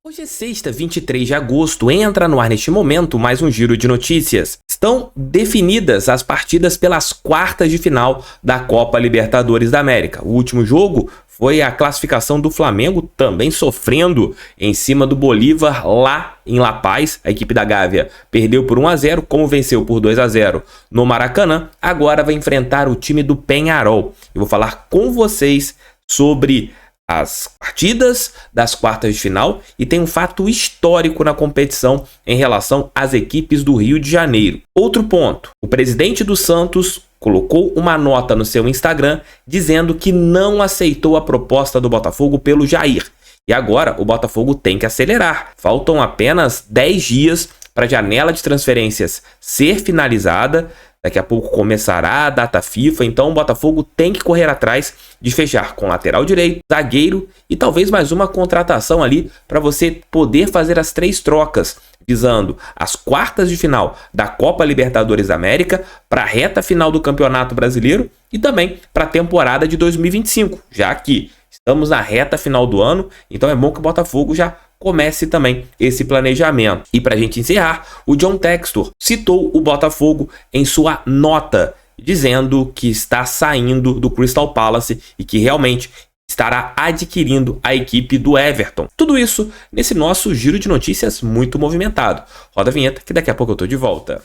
Hoje é sexta, 23 de agosto, entra no ar neste momento mais um giro de notícias. Estão definidas as partidas pelas quartas de final da Copa Libertadores da América. O último jogo foi a classificação do Flamengo, também sofrendo em cima do Bolívar lá em La Paz. A equipe da Gávea perdeu por 1-0, como venceu por 2-0 no Maracanã, agora vai enfrentar o time do Peñarol. Eu vou falar com vocês sobre as partidas das quartas de final e tem um fato histórico na competição em relação às equipes do Rio de Janeiro. Outro ponto, o presidente do Santos colocou uma nota no seu Instagram dizendo que não aceitou a proposta do Botafogo pelo Jair. E agora o Botafogo tem que acelerar. Faltam apenas 10 dias para a janela de transferências ser finalizada. Daqui a pouco começará a data FIFA, então o Botafogo tem que correr atrás de fechar com lateral direito, zagueiro e talvez mais uma contratação ali para você poder fazer as 3 trocas, visando as quartas de final da Copa Libertadores da América, para a reta final do Campeonato Brasileiro e também para a temporada de 2025, já que estamos na reta final do ano, então é bom que o Botafogo já comece também esse planejamento. E para a gente encerrar, o John Textor citou o Botafogo em sua nota, dizendo que está saindo do Crystal Palace e que realmente estará adquirindo a equipe do Everton. Tudo isso nesse nosso giro de notícias muito movimentado. Roda a vinheta que daqui a pouco eu tô de volta.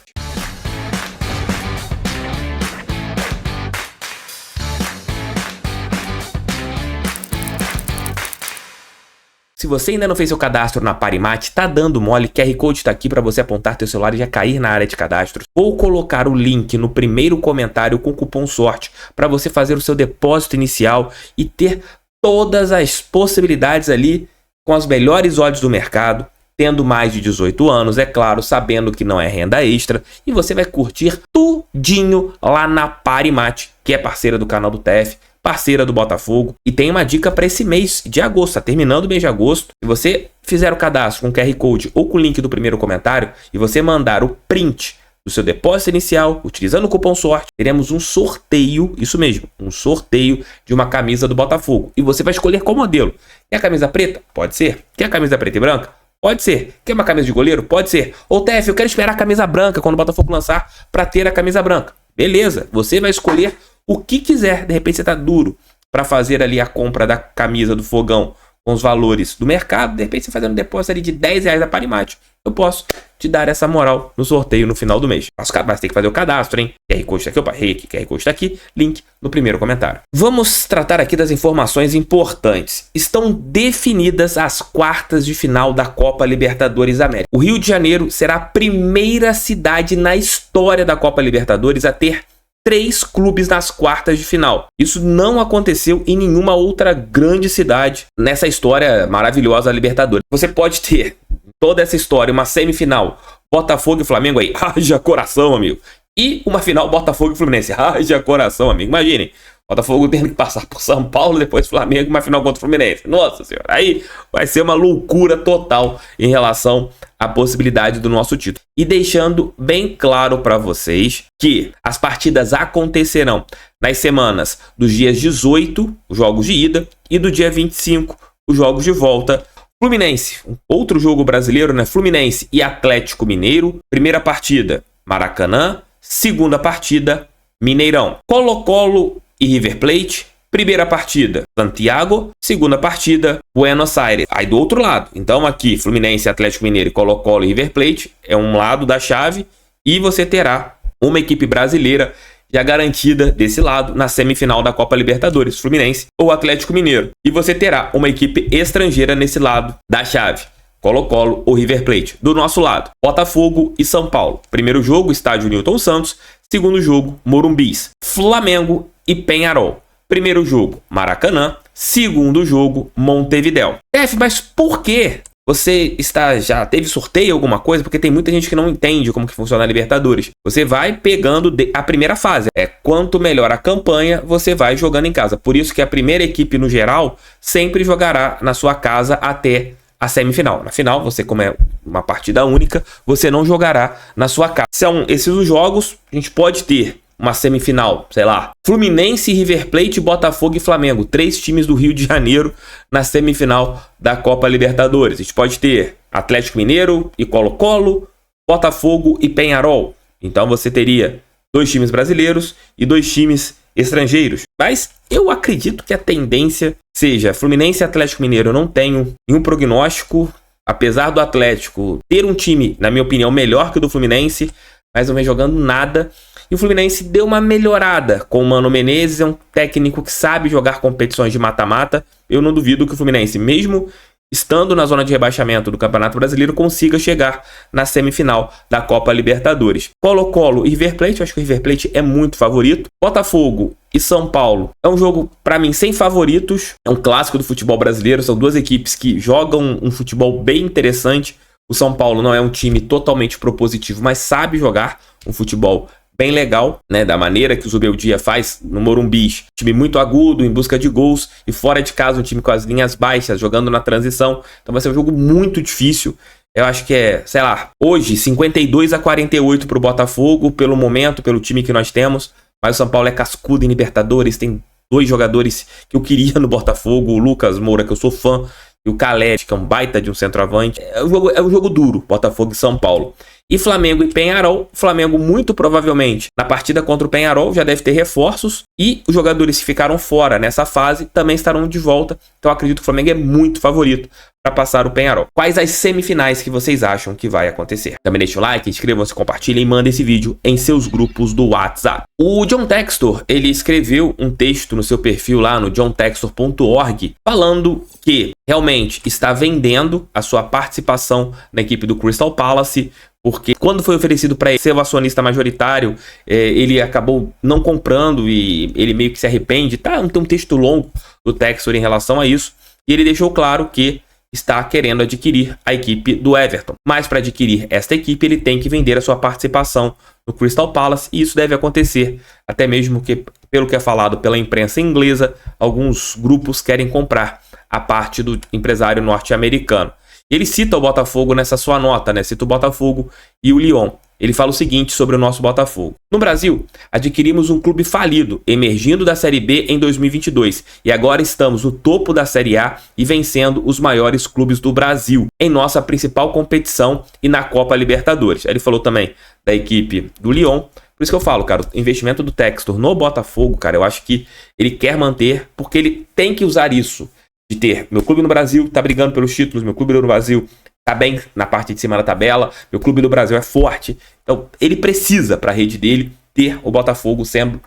Se você ainda não fez seu cadastro na Parimat, tá dando mole, QR Code está aqui para você apontar teu celular e já cair na área de cadastro. Vou colocar o link no primeiro comentário com o cupom SORTE para você fazer o seu depósito inicial e ter todas as possibilidades ali com as melhores odds do mercado, tendo mais de 18 anos, é claro, sabendo que não é renda extra, e você vai curtir tudinho lá na Parimat, que é parceira do canal do TF, parceira do Botafogo. E tem uma dica para esse mês de agosto, tá terminando o mês de agosto. Se você fizer o cadastro com QR Code ou com o link do primeiro comentário e você mandar o print do seu depósito inicial, utilizando o cupom SORTE, teremos um sorteio, isso mesmo, um sorteio de uma camisa do Botafogo. E você vai escolher qual modelo. Quer a camisa preta? Pode ser. Quer a camisa preta e branca? Pode ser. Quer uma camisa de goleiro? Pode ser. Ou TF, eu quero esperar a camisa branca quando o Botafogo lançar para ter a camisa branca. Beleza, você vai escolher o que quiser. De repente você tá duro para fazer ali a compra da camisa do Fogão com os valores do mercado. De repente você fazendo um depósito ali de R$10 da Parimat. Eu posso te dar essa moral no sorteio no final do mês. Mas você tem que fazer o cadastro, hein? QR Code está aqui, opa, errei aqui, QR Code está aqui, link no primeiro comentário. Vamos tratar aqui das informações importantes. Estão definidas as quartas de final da Copa Libertadores da América. O Rio de Janeiro será a primeira cidade na história da Copa Libertadores a ter 3 clubes nas quartas de final. Isso não aconteceu em nenhuma outra grande cidade nessa história maravilhosa da Libertadores. Você pode ter toda essa história, uma semifinal Botafogo e Flamengo aí, haja coração, amigo. E uma final Botafogo e Fluminense, haja coração, amigo. Imaginem, Botafogo tendo que passar por São Paulo, depois Flamengo, uma final contra o Fluminense. Nossa senhora, aí vai ser uma loucura total em relação à possibilidade do nosso título. E deixando bem claro para vocês que as partidas acontecerão nas semanas dos dias 18, os jogos de ida, e do dia 25, os jogos de volta. Fluminense, outro jogo brasileiro, né? Fluminense e Atlético Mineiro. Primeira partida, Maracanã. Segunda partida, Mineirão. Colo-Colo e River Plate. Primeira partida, Santiago. Segunda partida, Buenos Aires. Aí do outro lado. Então aqui, Fluminense, Atlético Mineiro, Colo-Colo e River Plate. É um lado da chave. E você terá uma equipe brasileira já garantida desse lado na semifinal da Copa Libertadores, Fluminense ou Atlético Mineiro. E você terá uma equipe estrangeira nesse lado da chave, Colo-Colo ou River Plate. Do nosso lado, Botafogo e São Paulo. Primeiro jogo, estádio Newton Santos. Segundo jogo, Morumbis. Flamengo e Peñarol. Primeiro jogo, Maracanã. Segundo jogo, Montevidéu. Mas por quê? Você já teve sorteio alguma coisa? Porque tem muita gente que não entende como que funciona a Libertadores. Você vai pegando a primeira fase. Quanto melhor a campanha, você vai jogando em casa. Por isso que a primeira equipe, no geral, sempre jogará na sua casa até a semifinal. Na final, você, como é uma partida única, você não jogará na sua casa. São esses os jogos. A gente pode ter uma semifinal, sei lá, Fluminense, River Plate, Botafogo e Flamengo, 3 times do Rio de Janeiro na semifinal da Copa Libertadores. A gente pode ter Atlético Mineiro e Colo-Colo, Botafogo e Peñarol. Então você teria 2 times brasileiros e 2 times estrangeiros. Mas eu acredito que a tendência seja Fluminense e Atlético Mineiro. Eu não tenho nenhum prognóstico, apesar do Atlético ter um time, na minha opinião, melhor que o do Fluminense, mas não vem jogando nada. E o Fluminense deu uma melhorada com o Mano Menezes, é um técnico que sabe jogar competições de mata-mata. Eu não duvido que o Fluminense, mesmo estando na zona de rebaixamento do Campeonato Brasileiro, consiga chegar na semifinal da Copa Libertadores. Colo-Colo e River Plate, eu acho que o River Plate é muito favorito. Botafogo e São Paulo é um jogo, para mim, sem favoritos. É um clássico do futebol brasileiro, são 2 equipes que jogam um futebol bem interessante. O São Paulo não é um time totalmente propositivo, mas sabe jogar um futebol bem legal, né, da maneira que o Zubeldia faz no Morumbi. Time muito agudo, em busca de gols, e fora de casa um time com as linhas baixas, jogando na transição. Então vai ser um jogo muito difícil. Eu acho que é, sei lá, hoje 52-48 pro Botafogo, pelo momento, pelo time que nós temos. Mas o São Paulo é cascudo em Libertadores, tem 2 jogadores que eu queria no Botafogo, o Lucas Moura, que eu sou fã, e o Caled, que é um baita de um centroavante. É um jogo duro, Botafogo e São Paulo. E Flamengo e Peñarol. Flamengo muito provavelmente na partida contra o Peñarol já deve ter reforços. E os jogadores que ficaram fora nessa fase também estarão de volta. Então eu acredito que o Flamengo é muito favorito para passar o Peñarol. Quais as semifinais que vocês acham que vai acontecer? Também deixa o like, inscrevam-se, compartilhem e mandem esse vídeo em seus grupos do WhatsApp. O John Textor, ele escreveu um texto no seu perfil lá no johntextor.org falando que realmente está vendendo a sua participação na equipe do Crystal Palace, porque quando foi oferecido para ele ser o acionista majoritário, ele acabou não comprando e ele meio que se arrepende. Tem um texto longo do Textor em relação a isso, e ele deixou claro que está querendo adquirir a equipe do Everton. Mas para adquirir esta equipe, ele tem que vender a sua participação no Crystal Palace, e isso deve acontecer, até mesmo que, pelo que é falado pela imprensa inglesa, alguns grupos querem comprar a parte do empresário norte-americano. Ele cita o Botafogo nessa sua nota, né? Cita o Botafogo e o Lyon. Ele fala o seguinte sobre o nosso Botafogo. No Brasil, adquirimos um clube falido, emergindo da Série B em 2022, e agora estamos no topo da Série A e vencendo os maiores clubes do Brasil, em nossa principal competição e na Copa Libertadores. Ele falou também da equipe do Lyon. Por isso que eu falo, cara, o investimento do Textor no Botafogo, cara, eu acho que ele quer manter, porque ele tem que usar isso. De ter meu clube no Brasil, tá brigando pelos títulos, meu clube no Brasil tá bem na parte de cima da tabela, meu clube no Brasil é forte. Então ele precisa, para a rede dele, ter o Botafogo sendo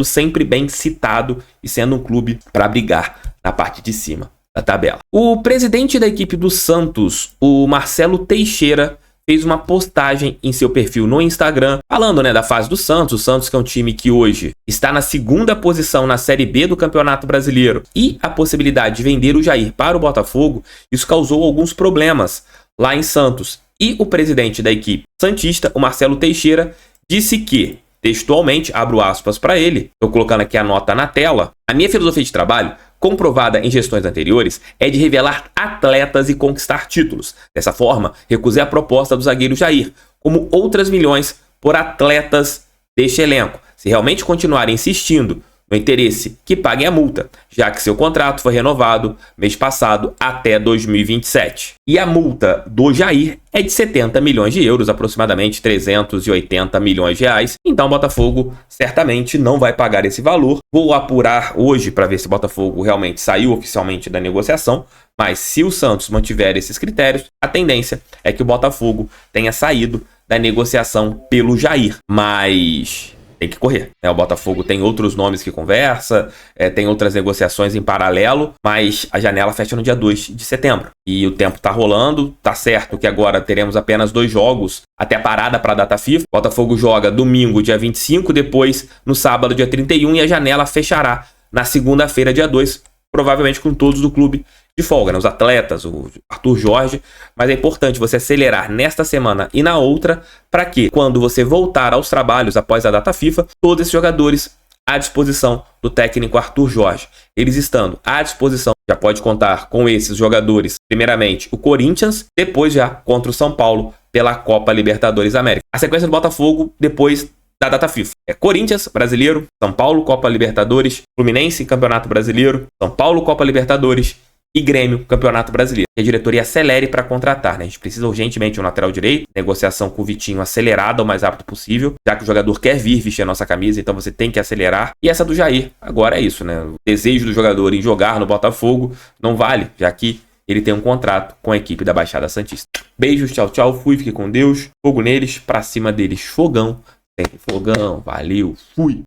sempre bem citado e sendo um clube para brigar na parte de cima da tabela. O presidente da equipe do Santos, o Marcelo Teixeira, fez uma postagem em seu perfil no Instagram, falando, né, da fase do Santos. O Santos, que é um time que hoje está na 2ª posição na Série B do Campeonato Brasileiro, e a possibilidade de vender o Jair para o Botafogo, isso causou alguns problemas lá em Santos. E o presidente da equipe santista, o Marcelo Teixeira, disse que, textualmente, abro aspas para ele, estou colocando aqui a nota na tela: a minha filosofia de trabalho, comprovada em gestões anteriores, é de revelar atletas e conquistar títulos. Dessa forma, recusei a proposta do zagueiro Jair, como outras milhões por atletas deste elenco. Se realmente continuarem insistindo no interesse, que paguem a multa, já que seu contrato foi renovado mês passado até 2027. E a multa do Jair é de 70 milhões de euros, aproximadamente 380 milhões de reais. Então o Botafogo certamente não vai pagar esse valor. Vou apurar hoje para ver se o Botafogo realmente saiu oficialmente da negociação, mas se o Santos mantiver esses critérios, a tendência é que o Botafogo tenha saído da negociação pelo Jair. Mas tem que correr, né? O Botafogo tem outros nomes que conversa, tem outras negociações em paralelo, mas a janela fecha no dia 2 de setembro. E o tempo tá rolando, tá certo que agora teremos apenas 2 jogos até a parada para a data FIFA. O Botafogo joga domingo, dia 25, depois no sábado, dia 31, e a janela fechará na segunda-feira, dia 2, provavelmente com todos do clube de folga, né? Os atletas, o Arthur Jorge. Mas é importante você acelerar nesta semana e na outra, para que, quando você voltar aos trabalhos após a data FIFA, todos esses jogadores à disposição do técnico Arthur Jorge. Eles estando à disposição, já pode contar com esses jogadores, primeiramente o Corinthians, depois já contra o São Paulo pela Copa Libertadores América. A sequência do Botafogo depois da data FIFA. É Corinthians, Brasileiro, São Paulo, Copa Libertadores, Fluminense, Campeonato Brasileiro, São Paulo, Copa Libertadores e Grêmio, Campeonato Brasileiro. Que a diretoria acelere para contratar, né? A gente precisa urgentemente de um lateral direito, negociação com o Vitinho acelerada o mais rápido possível, já que o jogador quer vir vestir a nossa camisa, então você tem que acelerar. E essa do Jair, agora é isso, né? O desejo do jogador em jogar no Botafogo não vale, já que ele tem um contrato com a equipe da Baixada Santista. Beijos, tchau, tchau, fui, fique com Deus, fogo neles, pra cima deles, fogão, sempre fogão, valeu, fui!